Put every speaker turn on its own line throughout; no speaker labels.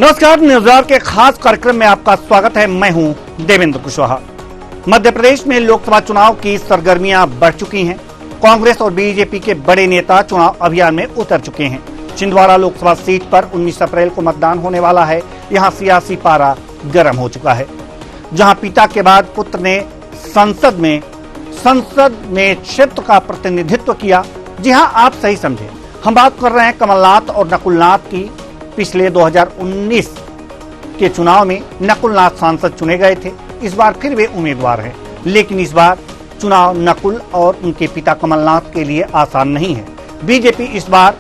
नमस्कार, न्यूज़ के खास कार्यक्रम में आपका स्वागत है। मैं हूं देवेंद्र कुशवाहा। मध्य प्रदेश में लोकसभा चुनाव की सरगर्मियां बढ़ चुकी हैं। कांग्रेस और बीजेपी के बड़े नेता चुनाव अभियान में उतर चुके हैं। छिंदवाड़ा लोकसभा सीट पर 19 अप्रैल को मतदान होने वाला है। यहां सियासी पारा गर्म हो चुका है। जहां पिता के बाद पुत्र ने संसद में क्षेत्र का प्रतिनिधित्व किया। जी हां, आप सही समझे, हम बात कर रहे हैं कमलनाथ और नकुलनाथ की। पिछले 2019 के चुनाव में नकुलनाथ सांसद चुने गए थे। इस बार फिर वे उम्मीदवार हैं, लेकिन इस बार चुनाव नकुल और उनके पिता कमलनाथ के लिए आसान नहीं है। बीजेपी इस बार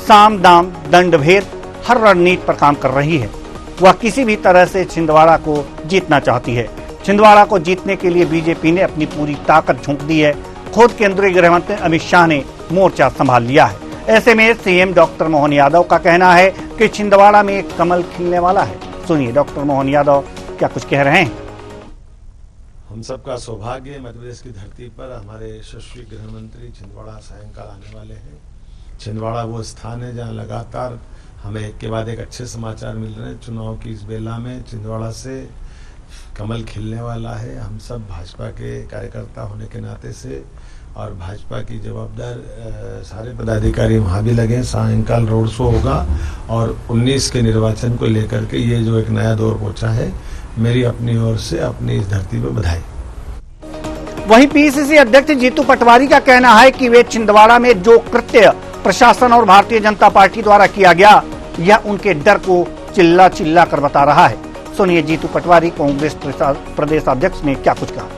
साम दाम दंड भेद हर रणनीति पर काम कर रही है। वह किसी भी तरह से छिंदवाड़ा को जीतना चाहती है। छिंदवाड़ा को जीतने के लिए बीजेपी ने अपनी पूरी ताकत झोंक दी है। खुद केंद्रीय गृह मंत्री अमित शाह ने मोर्चा संभाल लिया है। ऐसे में सीएम डॉक्टर मोहन यादव का कहना है कि छिंदवाड़ा में कमल खिलने वाला है। सुनिए डॉक्टर मोहन यादव क्या कुछ कह रहे हैं।
हम सबका सौभाग्य मध्य प्रदेश की धरती पर हमारे यशस्वी गृह मंत्री छिंदवाड़ा सायंकाल आने वाले हैं। छिंदवाड़ा वो स्थान है जहां लगातार हमें एक के बाद एक अच्छे समाचार मिल रहे हैं। चुनाव की इस बेला में छिंदवाड़ा से कमल खिलने वाला है। हम सब भाजपा के कार्यकर्ता होने के नाते से और भाजपा की जवाबदार सारे पदाधिकारी वहाँ भी लगे। सायंकाल रोड शो होगा और 19 के निर्वाचन को लेकर के ये जो एक नया दौर पहुंचा है, मेरी अपनी ओर से अपनी इस धरती पर बधाई।
वहीं पीसीसी अध्यक्ष जीतू पटवारी का कहना है कि वे छिंदवाड़ा में जो कृत्य प्रशासन और भारतीय जनता पार्टी द्वारा किया गया, यह उनके डर को चिल्ला चिल्ला कर बता रहा है। सुनिए जीतू पटवारी कांग्रेस प्रदेश अध्यक्ष ने क्या कुछ कहा।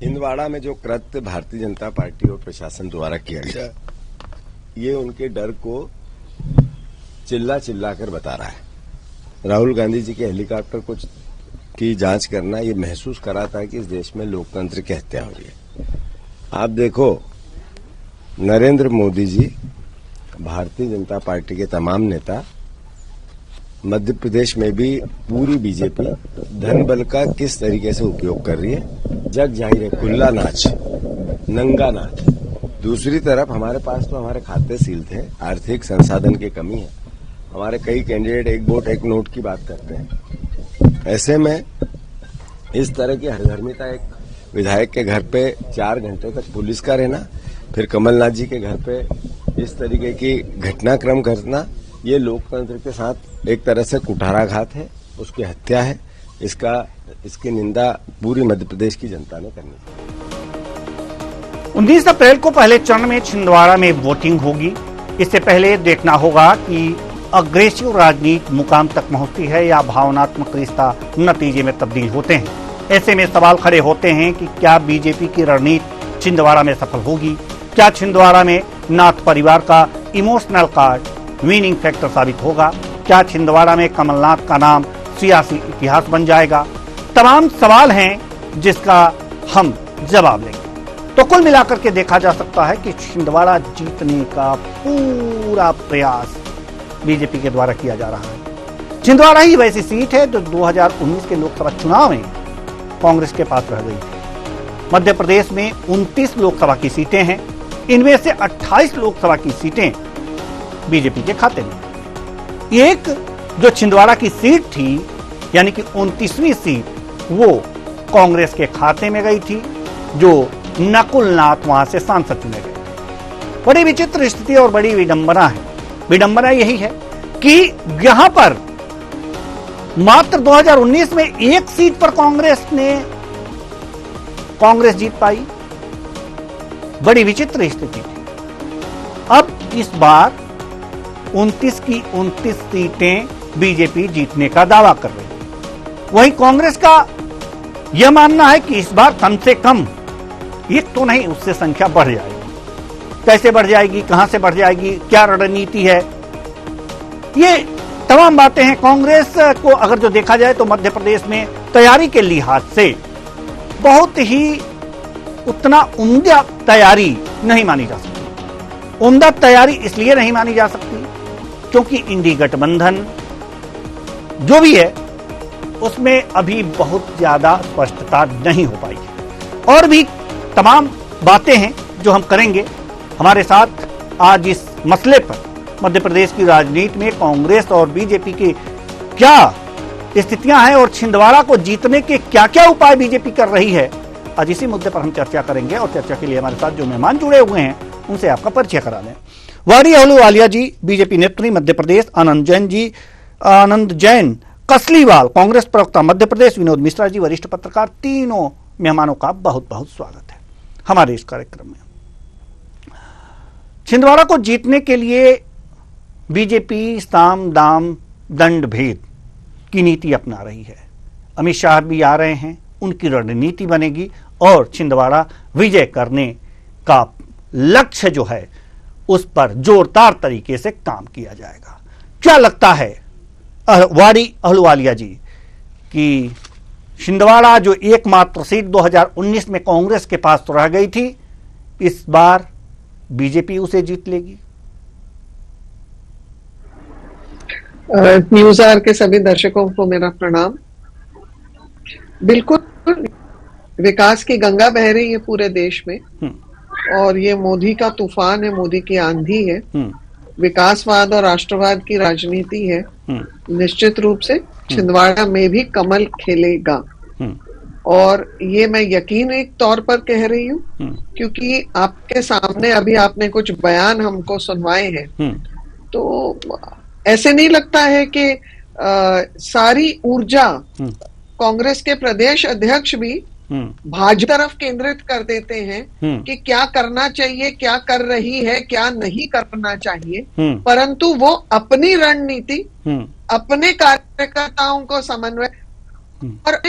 छिंदवाड़ा में जो कृत्य भारतीय जनता पार्टी और प्रशासन द्वारा किया गया, ये उनके डर को चिल्ला चिल्ला कर बता रहा है। राहुल गांधी जी के हेलीकॉप्टर की जांच करना ये महसूस कराता है कि इस देश में लोकतंत्र की हत्या हो रही है। आप देखो, नरेंद्र मोदी जी, भारतीय जनता पार्टी के तमाम नेता, मध्य प्रदेश में भी पूरी बीजेपी धन बल का किस तरीके से उपयोग कर रही है, जग जाहिर है। खुला नाच, नंगा नाच। दूसरी तरफ हमारे पास तो हमारे खाते सील्ड थे, आर्थिक संसाधन की कमी है। हमारे कई कैंडिडेट एक वोट एक नोट की बात करते हैं। ऐसे में इस तरह की हरधर्मिता, एक विधायक के घर पे 4 घंटे तक पुलिस का रहना, फिर कमलनाथ जी के घर पे इस तरीके की घटनाक्रम करना, ये लोकतंत्र के साथ एक तरह से कुठाराघात है, उसकी हत्या है। इसकी निंदा पूरी मध्य प्रदेश की जनता ने करनी है।
19 अप्रैल को पहले चरण में छिंदवाड़ा में वोटिंग होगी। इससे पहले देखना होगा कि अग्रेसिव राजनीति मुकाम तक पहुंचती है या भावनात्मक रिश्ता नतीजे में तब्दील होते हैं। ऐसे में सवाल खड़े होते हैं कि क्या बीजेपी की रणनीति छिंदवाड़ा में सफल होगी? क्या छिंदवाड़ा में नाथ परिवार का इमोशनल कार्ड विनिंग फैक्टर साबित होगा? क्या छिंदवाड़ा में कमलनाथ का नाम सियासी इतिहास बन जाएगा? तमाम सवाल हैं जिसका हम जवाब लेंगे। तो कुल मिलाकर के देखा जा सकता है कि छिंदवाड़ा जीतने का पूरा प्रयास बीजेपी के द्वारा किया जा रहा है। छिंदवाड़ा ही वैसी सीट है जो 2019 के लोकसभा चुनाव में कांग्रेस के पास रह गई थी। मध्य प्रदेश में 29 लोकसभा की सीटें हैं। इनमें से 28 लोकसभा की सीटें बीजेपी के खाते में। एक जो छिंदवाड़ा की सीट थी, यानी कि 29वीं सीट, वो कांग्रेस के खाते में गई थी, जो नकुलनाथ वहां से सांसद चुने गए थे। बड़ी विचित्र स्थिति और बड़ी विडंबना है। विडंबना यही है कि यहां पर मात्र 2019 में एक सीट पर कांग्रेस जीत पाई। बड़ी विचित्र स्थिति थी। अब इस बार 29 की 29 सीटें बीजेपी जीतने का दावा कर रही है। वहीं कांग्रेस का यह मानना है कि इस बार कम से कम एक तो नहीं, उससे संख्या बढ़ जाएगी। कैसे बढ़ जाएगी, कहां से बढ़ जाएगी, क्या रणनीति है, ये तमाम बातें हैं। कांग्रेस को अगर जो देखा जाए तो मध्य प्रदेश में तैयारी के लिहाज से बहुत ही उतना उम्दा तैयारी नहीं मानी जा सकती। उम्दा तैयारी इसलिए नहीं मानी जा सकती क्योंकि इंडी गठबंधन जो भी है उसमें अभी बहुत ज्यादा स्पष्टता नहीं हो पाई है। और भी तमाम बातें हैं जो हम करेंगे। हमारे साथ आज इस मसले पर मध्य प्रदेश की राजनीति में कांग्रेस और बीजेपी के क्या स्थितियां हैं और छिंदवाड़ा को जीतने के क्या क्या उपाय बीजेपी कर रही है, आज इसी मुद्दे पर हम चर्चा करेंगे। और चर्चा के लिए हमारे साथ जो मेहमान जुड़े हुए हैं उनसे आपका परिचय करा दें। वाड़ी अहलूवालिया जी बीजेपी नेत्री मध्य प्रदेश, आनंद जैन कसलीवाल कांग्रेस प्रवक्ता मध्य प्रदेश, विनोद मिश्रा जी वरिष्ठ पत्रकार, तीनों मेहमानों का बहुत बहुत स्वागत है हमारे इस कार्यक्रम में। छिंदवाड़ा को जीतने के लिए बीजेपी साम दाम दंड भेद की नीति अपना रही है। अमित शाह भी आ रहे हैं, उनकी रणनीति बनेगी और छिंदवाड़ा विजय करने का लक्ष्य जो है उस पर जोरदार तरीके से काम किया जाएगा। क्या लगता है वाड़ी अहलूवालिया जी कि छिंदवाड़ा जो एकमात्र सीट 2019 में कांग्रेस के पास तो रह गई थी, इस बार बीजेपी उसे जीत लेगी?
न्यूज आवर के सभी दर्शकों को मेरा प्रणाम। बिल्कुल विकास की गंगा बह रही है पूरे देश में और ये मोदी का तूफान है, मोदी की आंधी है। विकासवाद और राष्ट्रवाद की राजनीति है। निश्चित रूप से छिंदवाड़ा में भी कमल खेलेगा और ये मैं यकीनी तौर पर कह रही हूँ क्योंकि आपके सामने अभी आपने कुछ बयान हमको सुनवाए हैं, तो ऐसे नहीं लगता है कि सारी ऊर्जा कांग्रेस के प्रदेश अध्यक्ष भी भाजपा तरफ केंद्रित कर देते हैं कि क्या करना चाहिए, क्या कर रही है, क्या नहीं करना चाहिए, परंतु वो अपनी रणनीति, अपने कार्यकर्ताओं को समन्वय और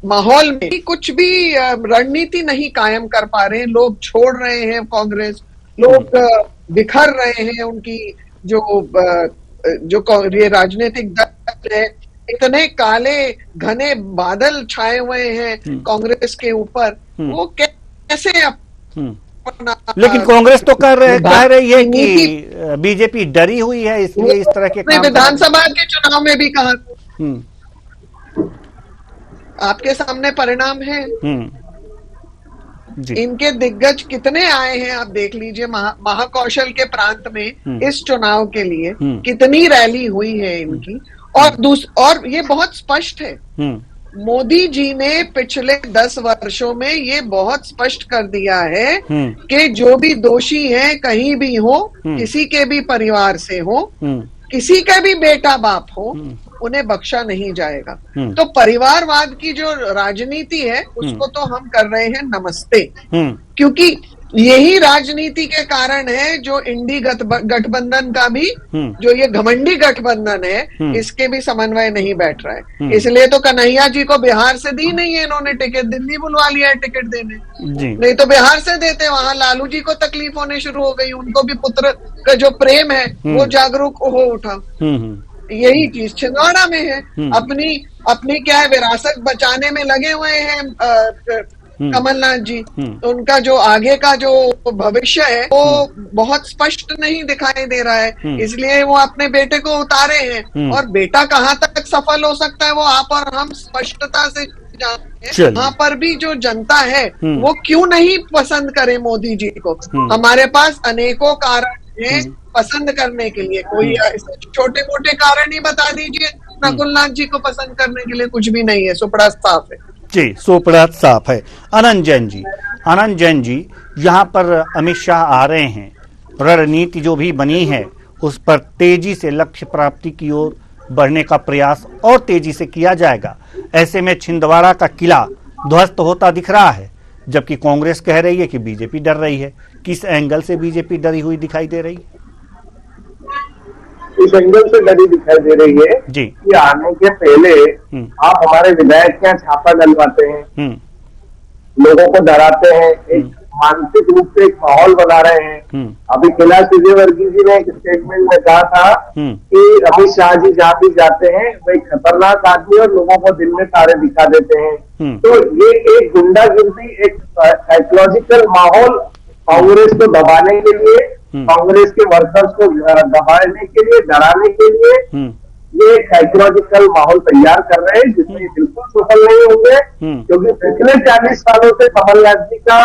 माहौल में कुछ भी रणनीति नहीं कायम कर पा रहे हैं। लोग छोड़ रहे हैं कांग्रेस, लोग बिखर रहे हैं। उनकी जो ये राजनीतिक दल है, इतने काले घने बादल छाए हुए हैं कांग्रेस के ऊपर, वो कैसे
लेकिन कांग्रेस तो कह रही है कि बीजेपी डरी हुई है, इसलिए इस तरह के काम।
विधानसभा के चुनाव में भी कहा, आपके सामने परिणाम है। इनके दिग्गज कितने आए हैं आप देख लीजिए। महाकौशल के प्रांत में इस चुनाव के लिए कितनी रैली हुई है इनकी। और ये बहुत स्पष्ट है, मोदी जी ने पिछले 10 वर्षों में ये बहुत स्पष्ट कर दिया है कि जो भी दोषी हैं कहीं भी हो, किसी के भी परिवार से हो, किसी का भी बेटा बाप हो, उन्हें बख्शा नहीं जाएगा। तो परिवारवाद की जो राजनीति है उसको तो हम कर रहे हैं नमस्ते, क्योंकि यही राजनीति के कारण है जो इंडी गठबंधन का भी, जो ये घमंडी गठबंधन है, इसके भी समन्वय नहीं बैठ रहा है। इसलिए तो कन्हैया जी को बिहार से दी नहीं है इन्होंने टिकट, दिल्ली बुलवा लिया है टिकट देने, नहीं तो बिहार से देते। वहां लालू जी को तकलीफ होने शुरू हो गई, उनको भी पुत्र का जो प्रेम है वो जागरूक हो उठा। यही चीज छिंदवाड़ा में है। अपनी क्या है, विरासत बचाने में लगे हुए हैं कमलनाथ जी। तो उनका जो आगे का जो भविष्य है वो बहुत स्पष्ट नहीं दिखाई दे रहा है, इसलिए वो अपने बेटे को उतारे हैं। और बेटा कहाँ तक सफल हो सकता है वो आप और हम स्पष्टता से जानते हैं। वहां पर भी जो जनता है वो क्यों नहीं पसंद करे मोदी जी को। हमारे पास अनेकों कारण है पसंद करने के लिए, कोई छोटे मोटे कारण ही बता दीजिए। नकुलनाथ जी को पसंद करने के लिए कुछ भी नहीं है, सुपड़ा साफ है
जी, सुपड़ा साफ है। आनंद जैन जी यहाँ पर अमित शाह आ रहे हैं, रणनीति जो भी बनी है उस पर तेजी से लक्ष्य प्राप्ति की ओर बढ़ने का प्रयास और तेजी से किया जाएगा। ऐसे में छिंदवाड़ा का किला ध्वस्त होता दिख रहा है, जबकि कांग्रेस कह रही है कि बीजेपी डर रही है। किस एंगल से बीजेपी डरी हुई दिखाई दे रही है?
इस एंगल से डरी दिखाई दे रही है जी कि आने के पहले आप हमारे विधायक के यहाँ छापा डलवाते हैं, लोगों को डराते हैं, एक मानसिक रूप से एक माहौल बना रहे हैं। अभी कैलाश विजयवर्गीय जी ने एक स्टेटमेंट में कहा था कि अमित शाह जी जहाँ भी जाते हैं वो एक खतरनाक आदमी और लोगों को दिन में तारे दिखा देते हैं। तो ये एक गुंडागिर्दी, एक साइकोलॉजिकल माहौल कांग्रेस को दबाने के लिए, कांग्रेस के वर्कर्स को दबाने के लिए, डराने के लिए ये साइकोलॉजिकल माहौल तैयार कर रहे हैं जिसमें ये बिल्कुल सफल नहीं होंगे, क्योंकि पिछले 40 सालों से कमलनाथ जी का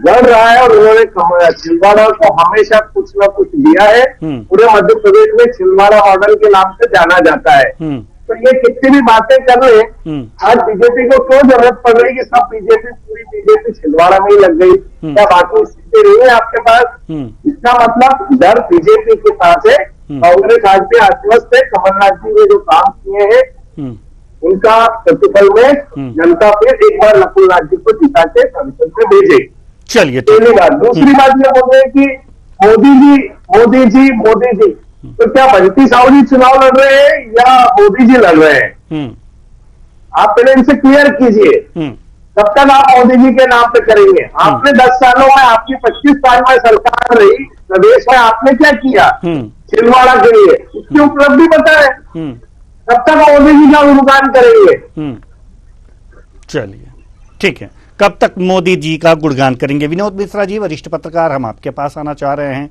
लड़ रहा है और उन्होंने छिंदवाड़ा को हमेशा कुछ न कुछ दिया है। पूरे मध्य प्रदेश में छिंदवाड़ा मॉडल के नाम से जाना जाता है। तो ये कितनी भी बातें कर रहे हैं, आज बीजेपी को क्यों जरूरत पड़ रही है कि सब पूरी बीजेपी छिंदवाड़ा में ही लग गई, क्या बाकी स्थिति नहीं है आपके पास? इसका मतलब डर बीजेपी के पास है। कांग्रेस आज भी आश्वस्त है, कमलनाथ जी ने जो काम किए हैं उनका प्रतिफल में जनता फिर एक बार नकुलनाथ जी को जिता के संसद में भेजे।
चलिए,
पहली बात। दूसरी बात ये बोल रहे हैं कि मोदी जी तो क्या बंटी साहू जी चुनाव लड़ रहे हैं या मोदी जी लड़ रहे हैं? आप पहले इनसे क्लियर कीजिए। कब तक आप मोदी जी के नाम पे करेंगे? आपने 10 सालों में, आपकी 25 साल में सरकार रही, प्रदेश में आपने क्या किया छिंदवाड़ा के लिए? उसकी उपलब्धि बताए। कब तक मोदी जी का गुणगान करेंगे?
चलिए, ठीक है, कब तक मोदी जी का गुणगान करेंगे? विनोद मिश्रा जी, वरिष्ठ पत्रकार, हम आपके पास आना चाह रहे हैं।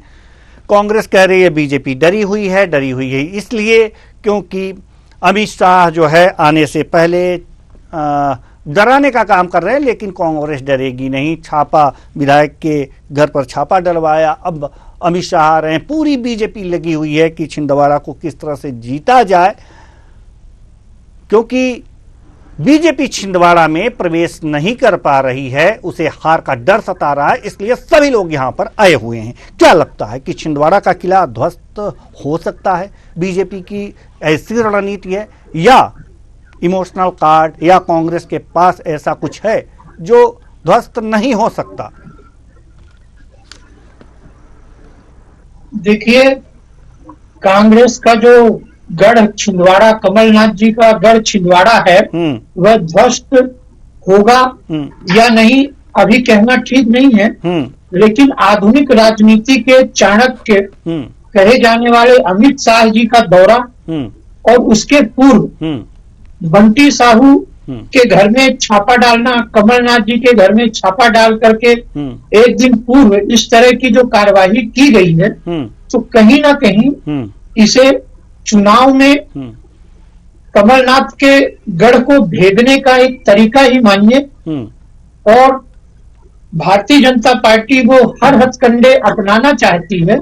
कांग्रेस कह रही है बीजेपी डरी हुई है इसलिए क्योंकि अमित शाह जो है आने से पहले डराने का काम कर रहे हैं, लेकिन कांग्रेस डरेगी नहीं। छापा, विधायक के घर पर छापा डलवाया, अब अमित शाह आ रहे हैं। पूरी बीजेपी लगी हुई है कि छिंदवाड़ा को किस तरह से जीता जाए, क्योंकि बीजेपी छिंदवाड़ा में प्रवेश नहीं कर पा रही है, उसे हार का डर सता रहा है, इसलिए सभी लोग यहां पर आए हुए हैं। क्या लगता है कि छिंदवाड़ा का किला ध्वस्त हो सकता है? बीजेपी की ऐसी रणनीति है या इमोशनल कार्ड या कांग्रेस के पास ऐसा कुछ है जो ध्वस्त नहीं हो सकता?
देखिए, कांग्रेस का जो गढ़ छिंदवाड़ा, कमलनाथ जी का गढ़ छिंदवाड़ा है, वह ध्वस्त होगा या नहीं अभी कहना ठीक नहीं है। लेकिन आधुनिक राजनीति के चाणक्य कहे जाने वाले अमित शाह जी का दौरा और उसके पूर्व बंटी साहू के घर में छापा डालना, कमलनाथ जी के घर में छापा डाल करके एक दिन पूर्व इस तरह की जो कार्यवाही की गई है, तो कहीं ना कहीं इसे चुनाव में कमलनाथ के गढ़ को भेदने का एक तरीका ही मानिए। और भारतीय जनता पार्टी वो हर हथकंडे अपनाना चाहती है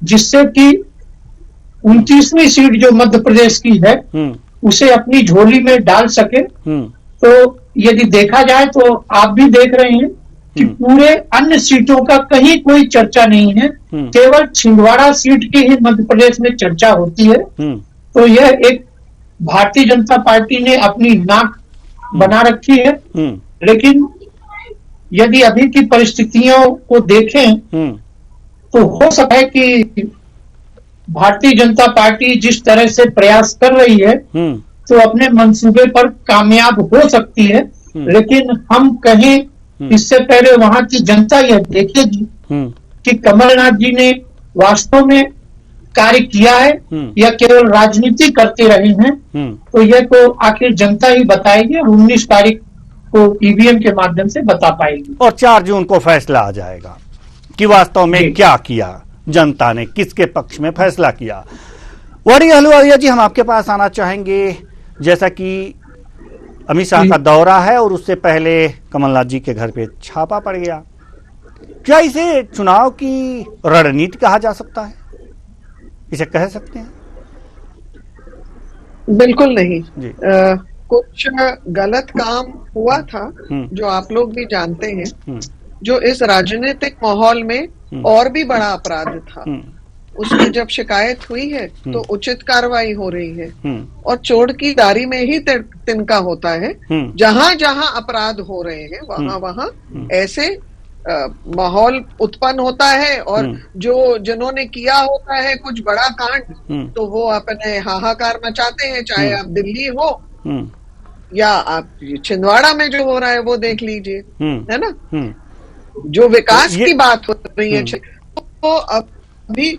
जिससे कि 29वीं सीट जो मध्य प्रदेश की है उसे अपनी झोली में डाल सके। तो यदि देखा जाए तो आप भी देख रहे हैं कि पूरे अन्य सीटों का कहीं कोई चर्चा नहीं है, केवल छिंदवाड़ा सीट की ही मध्य प्रदेश में चर्चा होती है। तो यह एक भारतीय जनता पार्टी ने अपनी नाक बना रखी है। लेकिन यदि अभी की परिस्थितियों को देखें तो हो सकता है कि भारतीय जनता पार्टी जिस तरह से प्रयास कर रही है तो अपने मंसूबे पर कामयाब हो सकती है। लेकिन हम कहें इससे पहले वहां की जनता यह देखेगी कि कमलनाथ जी ने वास्तव में कार्य किया है या केवल राजनीति करते रहे हैं। तो यह तो आखिर जनता ही बताएगी और 19 तारीख को ईवीएम के माध्यम से बता पाएगी
और 4 जून को फैसला आ जाएगा कि वास्तव में क्या किया जनता ने, किसके पक्ष में फैसला किया। वाणी अहलुवालिया जी, हम आपके पास आना चाहेंगे। जैसा कि अमित शाह का दौरा है और उससे पहले कमलनाथ जी के घर पे छापा पड़ गया, क्या इसे चुनाव की रणनीति कहा जा सकता है? इसे कह सकते हैं?
बिल्कुल नहीं। कुछ गलत काम हुआ था जो आप लोग भी जानते हैं, जो इस राजनीतिक माहौल में और भी बड़ा अपराध था। उसकी जब शिकायत हुई है तो उचित कार्रवाई हो रही है और चोर की दारी में ही तिनका होता है। जहां जहां अपराध हो रहे हैं वहां वहां ऐसे माहौल उत्पन्न होता है और जो जिन्होंने किया होता है कुछ बड़ा कांड तो वो अपने हाहाकार मचाते हैं, चाहे आप दिल्ली हो या आप छिंदवाड़ा में जो हो रहा है वो देख लीजिए, है ना। जो विकास की बात हो रही है तो अभी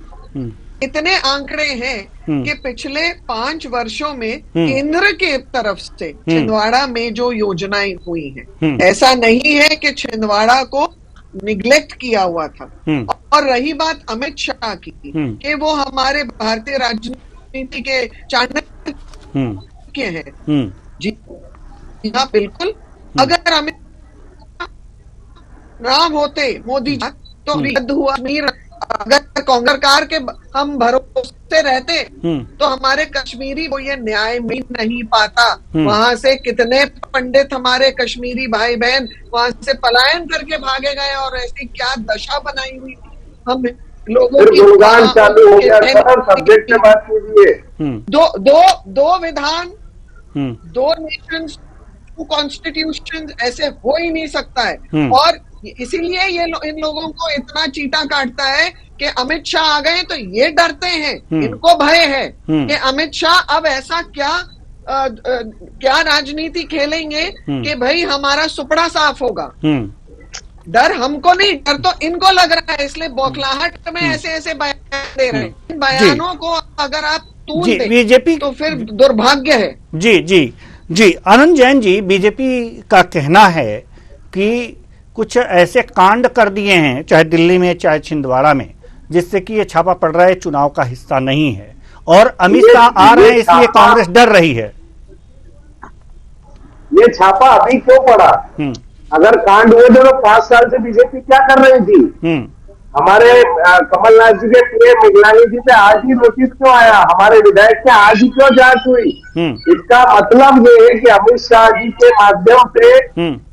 इतने आंकड़े हैं कि पिछले 5 वर्षों में केंद्र के तरफ से छिंदवाड़ा में जो योजनाएं हुई हैं, ऐसा नहीं है कि छिंदवाड़ा को निग्लेक्ट किया हुआ था। और रही बात अमित शाह की कि वो हमारे भारतीय राजनीति के चाणक्य के हैं। जी हाँ, बिल्कुल। अगर अमित राम होते मोदी जी तो रद्द हुआ नहीं। अगर कांग्रेस सरकार के हम भरोसे रहते तो हमारे कश्मीरी को ये न्याय मिल नहीं पाता। वहां से कितने पंडित हमारे कश्मीरी भाई बहन वहां से पलायन करके भागे गए और ऐसी क्या दशा बनाई हुई हम लोगों की।
गुणगान चालू हो गया सर, सब्जेक्ट पे बात कीजिए।
दो विधान, दो नेशंस, टू कॉन्स्टिट्यूशन, ऐसे हो ही नहीं सकता है। और इसीलिए ये इन लोगों को इतना चीटा काटता है कि अमित शाह आ गए तो ये डरते हैं, इनको भय है कि अमित शाह अब ऐसा क्या राजनीति खेलेंगे कि भाई हमारा सुपड़ा साफ होगा। डर हमको नहीं, डर तो इनको लग रहा है, इसलिए बौखलाहट में ऐसे ऐसे बयान दे रहे हैं। इन बयानों को अगर आप तूल दें
बीजेपी
तो फिर दुर्भाग्य है।
जी आनंद जैन जी, बीजेपी का कहना है कि कुछ ऐसे कांड कर दिए हैं, चाहे दिल्ली में चाहे छिंदवाड़ा में, जिससे कि ये छापा पड़ रहा है चुनाव का हिस्सा नहीं है और अमित शाह आ रहे हैं इसलिए कांग्रेस डर रही है।
ये छापा अभी क्यों पड़ा? अगर कांड हुए तो 5 साल से बीजेपी क्या कर रही थी? हमारे कमलनाथ जी के पीए मिगलानी जी पे आज ही नोटिस क्यों आया? हमारे विधायक से आज ही क्यों जांच हुई? इसका मतलब ये है कि अमित शाह जी के माध्यम से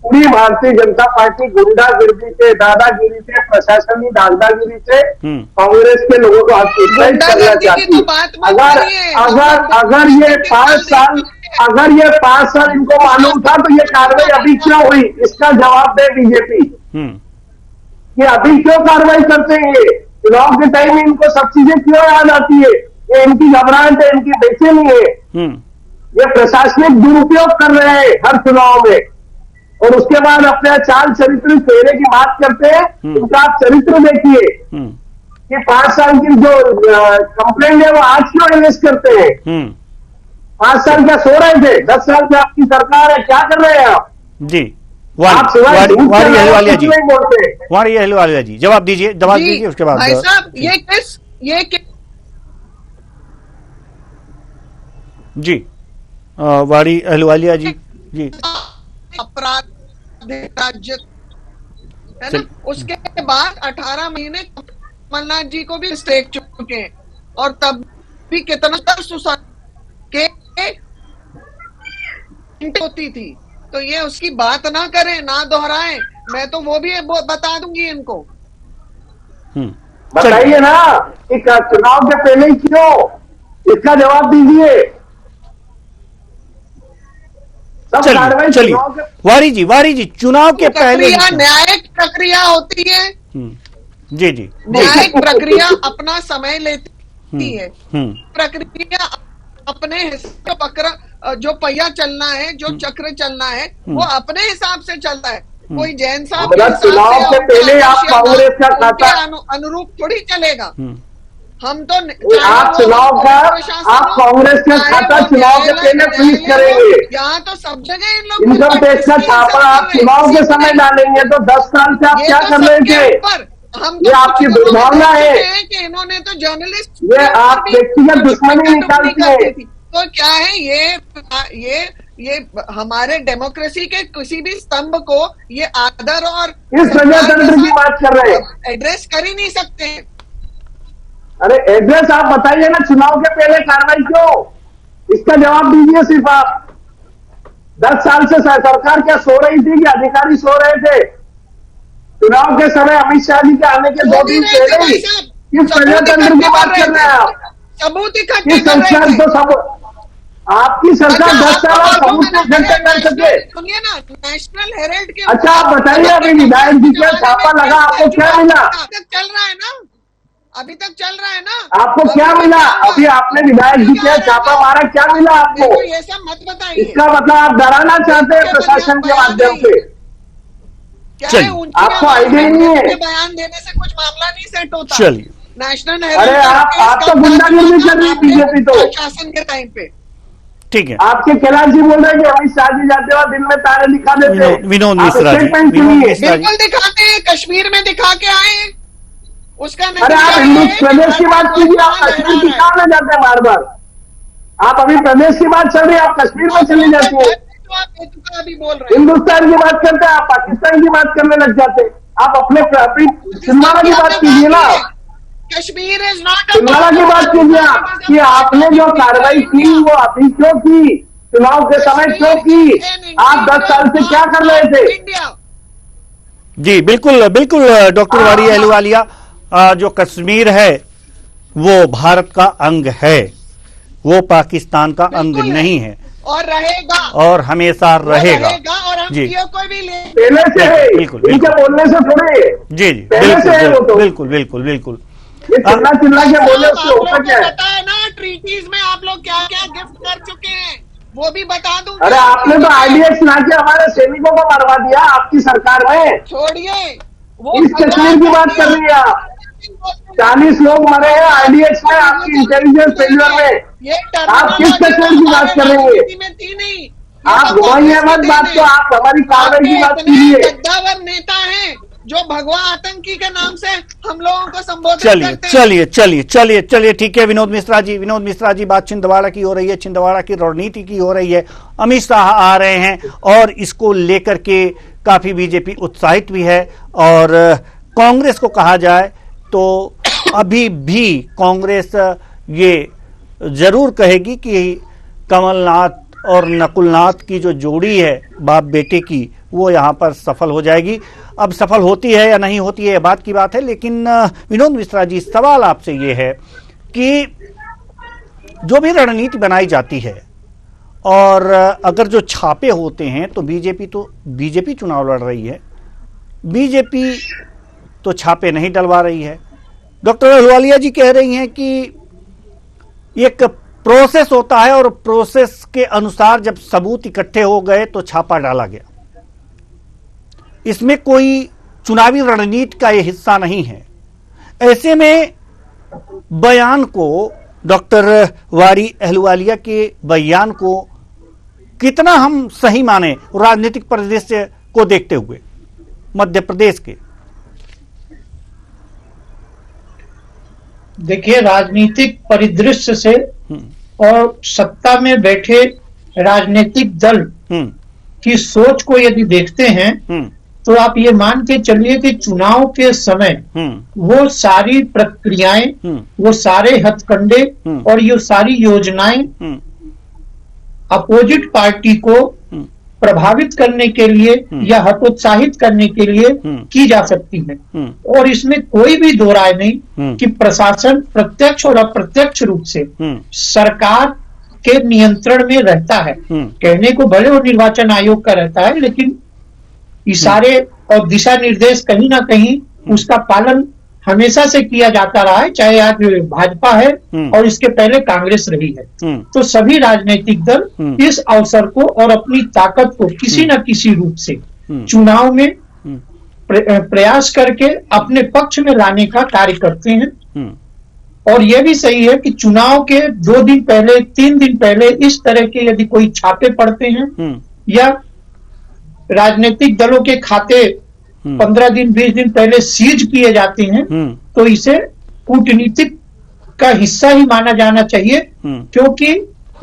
पूरी भारतीय जनता पार्टी गुंडागिरी से, दादागिरी से, प्रशासनिक दादागिरी से कांग्रेस के लोगों को हस्तक्षेप करना चाहती है। अगर ये 5 साल इनको मालूम था तो ये कार्रवाई अभी क्यों हुई? इसका जवाब दे बीजेपी कि अभी क्यों कार्रवाई करते हैं? चुनाव के टाइम में इनको सब चीजें क्यों याद आती है? ये इनकी घबराहट है, इनकी बेचैनी है। ये प्रशासनिक दुरुपयोग कर रहे हैं हर चुनाव में और उसके बाद अपने चाल चरित्र चेहरे की बात करते हैं। इनका आप चरित्र देखिए कि 5 साल की जो कंप्लेंट है वो आज क्यों इन्वेस्ट करते हैं? 5 साल क्या सो रहे थे? 10 साल से आपकी सरकार है, क्या कर रहे हैं आप?
जी वारी अहलुवालिया जी जवाब दीजिए उसके बाद।
भाई साहब
जी वारी अहलुवालिया जी
अपराध राज्य है ना, उसके बाद 18 महीने कमलनाथ जी को भी स्टेक चुके हैं और तब भी कितना के होती थी। तो ये उसकी बात ना करें, ना दोहराएं। मैं तो वो भी बता दूंगी इनको।
बताइए ना कि चुनाव के पहले ही क्यों? इसका जवाब दीजिए।
चलिए वारी जी चुनाव के पहले
न्यायिक प्रक्रिया होती है।
जी
न्यायिक प्रक्रिया अपना समय लेती है। प्रक्रिया अपने हिस्से पकड़ा, जो पहिया चलना है, जो चक्र चलना है, वो अपने हिसाब से चलता है। कोई जैन साहब
चुनाव से पहले आप कांग्रेस का खाता
अनुरूप थोड़ी चलेगा। हम तो
आप चुनाव का आप कांग्रेस का खाता चुनाव के पहले फ्रीज करेंगे।
यहाँ तो सब जगह इन लोग
इनकम टैक्स का छापा आप चुनाव के समय डालेंगे तो 10 साल से आप क्या कर रहे थे? ये आपकी दुर्भावना है
कि इन्होंने तो जर्नलिस्ट,
ये आप व्यक्तिगत दुश्मनी निकालते हैं।
तो क्या है ये हमारे डेमोक्रेसी के किसी भी स्तंभ को ये आदर और
इस प्रजातंत्र की बात कर रहे हैं,
एड्रेस कर ही नहीं सकते हैं।
अरे एड्रेस आप बताइए ना, चुनाव के पहले कार्रवाई क्यों? इसका जवाब दीजिए सिर्फ आप। 10 साल से सरकार क्या सो रही थी कि अधिकारी सो रहे थे? चुनाव के समय अमित शाह जी के आने के 2 दिन पहले ही किस प्रजातंत्र की बात कर रहे हैं आप?
सबूत
किस संस्कार तो सब आपकी सरकार 10 साल सबूत इकट्ठे कर सके?
सुनिए ना, नेशनल हेराल्ड के
अच्छा आप बताइए, अभी विधायक जी का छापा लगा, आपको क्या मिला?
चल रहा है ना, अभी तक चल रहा है ना,
आपको क्या मिला? अभी आपने विधायक जी के छापा मारा, क्या मिला आपको?
ये सब मत बताइए।
इसका मतलब आप डराना चाहते हैं प्रशासन के माध्यम से। आपको आइडिया नहीं है।
बयान देने से कुछ मामला नहीं सेट होता।
चलिए
नेशनल
अरे आप तो गुंडागिरी कर रही है बीजेपी तो
शासन के टाइम पे।
ठीक है,
आपके कैलाश जी बोल रहे हैं कि अमित शाह जी जाते हुए दिन में तारे दिखा देते हैं।
विनोद मिश्रा जी
बिल्कुल दिखाते हैं, कश्मीर में दिखा के आए उसका।
अरे आप हिंदू प्रदेश की बात कीजिए, आप कश्मीर की कहाँ में जाते हैं बार बार? आप अभी प्रदेश की बात चल रही है, आप कश्मीर में चली जाती है।
अभी बोल रहे हैं
हिंदुस्तान की बात करते हैं, आप पाकिस्तान की बात करने लग जाते हैं। आप अपनी छिंदवाड़ा की बात कीजिए ना,
कश्मीर इज नॉट
छिंदवाड़ा की बात कीजिए कि आपने जो कार्रवाई की वो अभी क्यों की, चुनाव के समय क्यों की, आप 10 साल से क्या कर रहे थे।
जी बिल्कुल बिल्कुल डॉक्टर वारी अहलूवालिया, जो कश्मीर है वो भारत का अंग है, वो पाकिस्तान का अंग नहीं है
और रहेगा
और हमेशा रहेगा।
और हम
जी
कोई भी ले
पहले से है,
बिल्कुल
इनके बोलने से थोड़े।
जी जी
पहले से है वो तो।
बिल्कुल बिल्कुल बिल्कुल
ये चिल्ला चिल्ला के बोले उससे होता क्या है।
पता है ना ट्रीटीज में आप लोग क्या क्या गिफ्ट कर चुके हैं, वो भी बता दूं।
अरे आपने तो IDX ला के हमारे सैनिकों को मरवा दिया आपकी सरकार में।
छोड़िए
इस कश्मीर की बात कर रही है आप, 40 लोग मरे हैं IDX में आपकी इंटेलिजेंस फेलियर में। आप किस कश्मीर की बात कर रहे हैं? आप घुमाइए मत बात को, आप हमारी कार्रवाई की बात कीजिए।
कद्दावर नेता हैं जो भगवा आतंकी के नाम से हम लोगों को संबोधित
चलिए
करते हैं।
चलिए चलिए चलिए चलिए ठीक है। विनोद मिश्रा जी बात छिंदवाड़ा की हो रही है, छिंदवाड़ा की रणनीति की हो रही है। अमित शाह आ रहे हैं और इसको लेकर के काफी बीजेपी उत्साहित भी है। और कांग्रेस को कहा जाए तो अभी भी कांग्रेस ये जरूर कहेगी कि कमलनाथ और नकुलनाथ की जो जोड़ी है बाप बेटे की, वो यहाँ पर सफल हो जाएगी। अब सफल होती है या नहीं होती है बात की बात है, लेकिन विनोद मिश्रा जी सवाल आपसे ये है कि जो भी रणनीति बनाई जाती है और अगर जो छापे होते हैं तो बीजेपी चुनाव लड़ रही है, बीजेपी तो छापे नहीं डलवा रही है। डॉक्टर अहलूवालिया जी कह रही हैं कि एक प्रोसेस होता है और प्रोसेस के अनुसार जब सबूत इकट्ठे हो गए तो छापा डाला गया। इसमें कोई चुनावी रणनीति का ये हिस्सा नहीं है। ऐसे में बयान को, डॉक्टर वारी अहलूवालिया के बयान को कितना हम सही माने राजनीतिक परिदृश्य को देखते हुए मध्य प्रदेश के?
देखिए, राजनीतिक परिदृश्य से और सत्ता में बैठे राजनीतिक दल की सोच को यदि देखते हैं तो आप ये मान के चलिए कि चुनाव के समय वो सारी प्रक्रियाएं, वो सारे हथकंडे और ये सारी योजनाएं अपोजिट पार्टी को प्रभावित करने के लिए या हतोत्साहित करने के लिए की जा सकती है। और इसमें कोई भी दो राय नहीं कि प्रशासन प्रत्यक्ष और अप्रत्यक्ष रूप से सरकार के नियंत्रण में रहता है। कहने को भले वो निर्वाचन आयोग का रहता है, लेकिन इशारे और दिशा निर्देश कहीं ना कहीं उसका पालन हमेशा से किया जाता रहा है, चाहे आज भाजपा है और इसके पहले कांग्रेस रही है। तो सभी राजनीतिक दल इस अवसर को और अपनी ताकत को किसी न किसी रूप से चुनाव में प्रयास करके अपने पक्ष में लाने का कार्य करते हैं। और यह भी सही है कि चुनाव के 2 दिन पहले, 3 दिन पहले इस तरह के यदि कोई छापे पड़ते हैं या राजनीतिक दलों के खाते 15 दिन 20 दिन पहले सीज किए जाते हैं तो इसे कूटनीतिक का हिस्सा ही माना जाना चाहिए, क्योंकि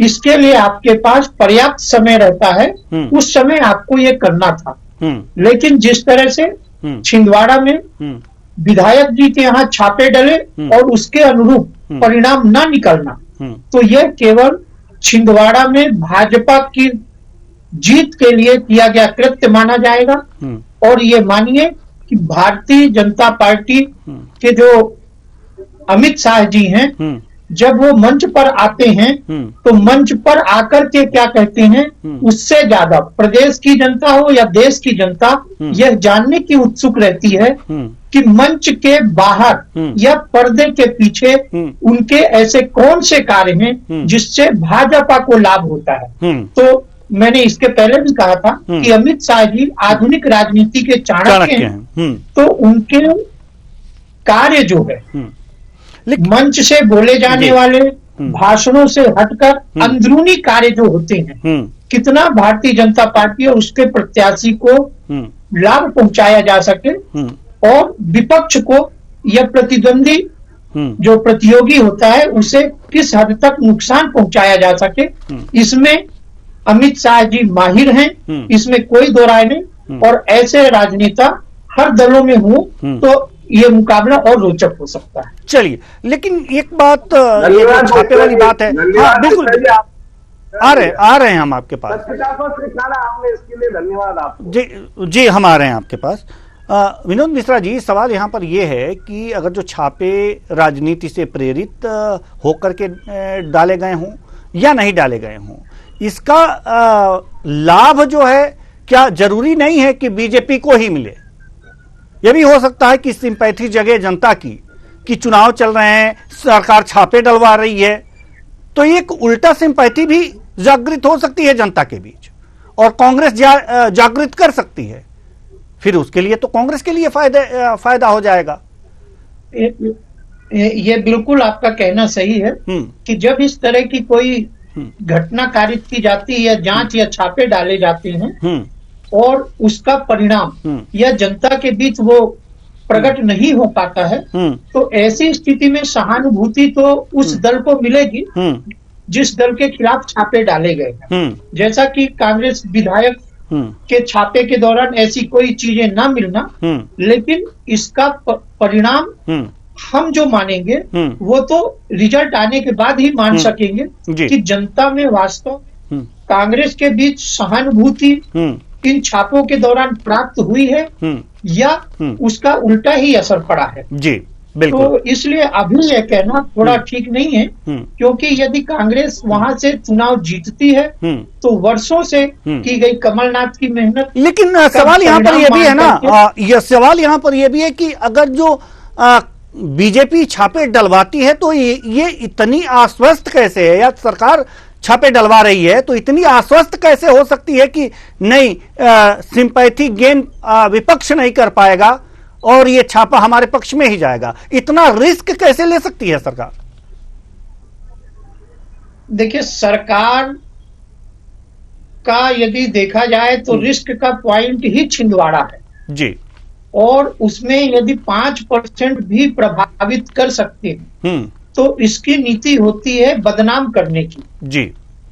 इसके लिए आपके पास पर्याप्त समय रहता है। उस समय आपको ये करना था। लेकिन जिस तरह से छिंदवाड़ा में विधायक जी के यहाँ छापे डले और उसके अनुरूप परिणाम ना निकलना, तो यह केवल छिंदवाड़ा में भाजपा की जीत के लिए किया गया कृत्य माना जाएगा। और ये मानिए कि भारतीय जनता पार्टी के जो अमित शाह जी हैं, जब वो मंच पर आते हैं तो मंच पर आकर के क्या कहते हैं, उससे ज्यादा प्रदेश की जनता हो या देश की जनता यह जानने की उत्सुक रहती है कि मंच के बाहर या पर्दे के पीछे उनके ऐसे कौन से कार्य हैं जिससे भाजपा को लाभ होता है। तो मैंने इसके पहले भी कहा था कि अमित शाह जी आधुनिक राजनीति के चाणक्य हैं। तो उनके कार्य जो है मंच से बोले जाने वाले भाषणों से हटकर अंदरूनी कार्य जो होते हैं, कितना भारतीय जनता पार्टी और उसके प्रत्याशी को लाभ पहुंचाया जा सके और विपक्ष को या प्रतिद्वंदी जो प्रतियोगी होता है उसे किस हद तक नुकसान पहुंचाया जा सके, इसमें अमित शाह जी माहिर हैं, इसमें कोई दो राय नहीं। और ऐसे राजनेता हर दलों में हो तो ये मुकाबला और रोचक हो सकता है।
चलिए, लेकिन एक बात, ये जो छापे वाली बात है, हाँ बिल्कुल आ रहे हैं हम आपके पास।
आपने इसके लिए धन्यवाद आपको।
जी हम आ रहे हैं आपके पास। विनोद मिश्रा जी, सवाल यहाँ पर यह है कि अगर जो छापे राजनीति से प्रेरित होकर के डाले गए हों या नहीं डाले गए हों, इसका लाभ जो है क्या जरूरी नहीं है कि बीजेपी को ही मिले? यह भी हो सकता है कि सिंपैथी जगह जनता की कि चुनाव चल रहे हैं, सरकार छापे डलवा रही है, तो एक उल्टा सिंपैथी भी जागृत हो सकती है जनता के बीच और कांग्रेस जागृत कर सकती है। फिर उसके लिए तो कांग्रेस के लिए फायदा हो जाएगा।
ये बिल्कुल आपका कहना सही है कि जब इस तरह की कोई घटना कारित की जाती है या जांच या छापे डाले जाते हैं और उसका परिणाम या जनता के बीच वो प्रकट नहीं हो पाता है, तो ऐसी स्थिति में सहानुभूति तो उस दल को मिलेगी जिस दल के खिलाफ छापे डाले गए हैं। जैसा कि कांग्रेस विधायक के छापे के दौरान ऐसी कोई चीजें ना मिलना, लेकिन इसका परिणाम हम जो मानेंगे वो तो रिजल्ट आने के बाद ही मान सकेंगे कि जनता में वास्तव कांग्रेस के बीच सहानुभूति इन छापों के दौरान प्राप्त हुई है या उसका उल्टा ही असर पड़ा है।
जी बिल्कुल।
तो इसलिए अभी यह कहना थोड़ा ठीक नहीं है, क्योंकि यदि कांग्रेस वहां से चुनाव जीतती है तो वर्षों से की गई कमलनाथ की मेहनत।
लेकिन सवाल यहाँ पर यह भी है ना, यह सवाल यहाँ पर यह भी है कि अगर जो बीजेपी छापे डलवाती है तो ये इतनी आश्वस्त कैसे है, या सरकार छापे डलवा रही है तो इतनी आश्वस्त कैसे हो सकती है कि नहीं, सिंपैथी गेन विपक्ष नहीं कर पाएगा और ये छापा हमारे पक्ष में ही जाएगा? इतना रिस्क कैसे ले सकती है सरकार?
देखिए, सरकार का यदि देखा जाए तो रिस्क का पॉइंट ही छिंदवाड़ा है
जी,
और उसमें यदि 5% भी प्रभावित कर सकते हैं तो इसकी नीति होती है बदनाम करने की
जी।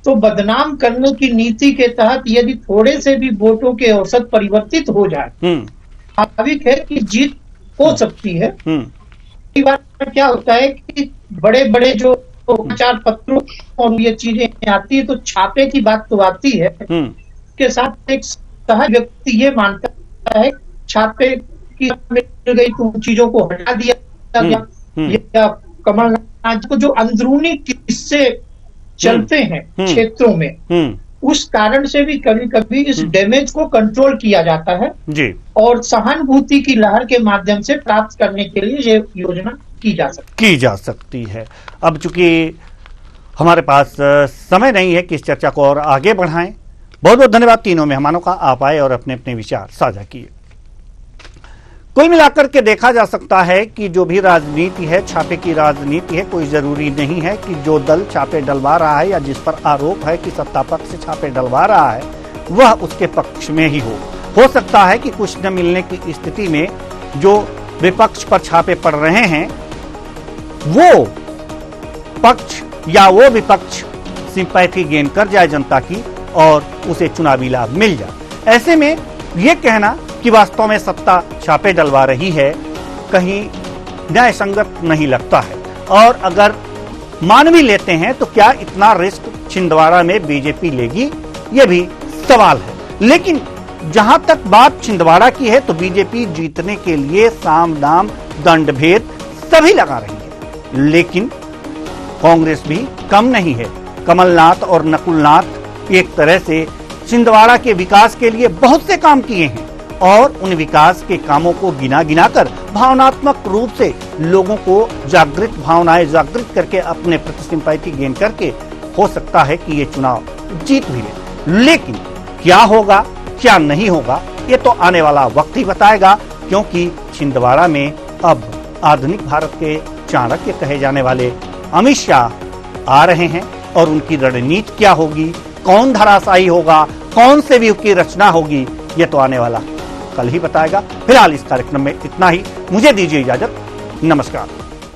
तो बदनाम करने की नीति के तहत यदि थोड़े से भी वोटों के औसत परिवर्तित हो जाए, स्वाभाविक है कि जीत हो सकती है। कई बार क्या होता है कि बड़े बड़े जो समाचार पत्रों और ये चीजें आती है तो छापे की बात तो आती है, के साथ एक सहज व्यक्ति ये मानता है छापे की मिल गई तो चीजों को हटा दिया गया, या कमलनाथ को जो अंदरूनी किस्से चलते हैं क्षेत्रों में, उस कारण से भी कभी कभी इस डैमेज को कंट्रोल किया जाता है
जी, और
सहानुभूति की लहर के माध्यम से प्राप्त करने के लिए ये योजना की जा सकती है।
अब चूंकि हमारे पास समय नहीं है कि इस चर्चा को और आगे बढ़ाएं, बहुत बहुत धन्यवाद तीनों मेहमानों का, आप आए और अपने अपने विचार साझा किए। कुल मिलाकर के देखा जा सकता है कि जो भी राजनीति है, छापे की राजनीति है, कोई जरूरी नहीं है कि जो दल छापे डलवा रहा है या जिस पर आरोप है कि सत्ता पक्ष से छापे डलवा रहा है वह उसके पक्ष में ही हो सकता है कि कुछ न मिलने की स्थिति में जो विपक्ष पर छापे पड़ रहे हैं वो पक्ष या वो विपक्ष सिंपैथी गेन कर जाए जनता की और उसे चुनावी लाभ मिल जाए। ऐसे में यह कहना कि वास्तव में सत्ता छापे डलवा रही है कहीं न्याय संगत नहीं लगता है, और अगर मान भी लेते हैं तो क्या इतना रिस्क छिंदवाड़ा में बीजेपी लेगी, यह भी सवाल है। लेकिन जहां तक बात छिंदवाड़ा की है तो बीजेपी जीतने के लिए साम दाम दंड भेद सभी लगा रही है, लेकिन कांग्रेस भी कम नहीं है। कमलनाथ और नकुलनाथ एक तरह से छिंदवाड़ा के विकास के लिए बहुत से काम किए हैं और उन विकास के कामों को गिना गिना कर भावनात्मक रूप से लोगों को भावनाएं जागृत करके अपने प्रति सिंपैथी गेन करके हो सकता है कि ये चुनाव जीत भी ले। लेकिन क्या होगा क्या नहीं होगा ये तो आने वाला वक्त ही बताएगा, क्योंकि छिंदवाड़ा में अब आधुनिक भारत के चाणक्य कहे जाने वाले अमित शाह आ रहे हैं और उनकी रणनीति क्या होगी, कौन धराशायी होगा, कौन से व्यूह की रचना होगी, ये तो आने वाला कल ही बताएगा। फिलहाल इस कार्यक्रम में इतना ही, मुझे दीजिए इजाजत, नमस्कार।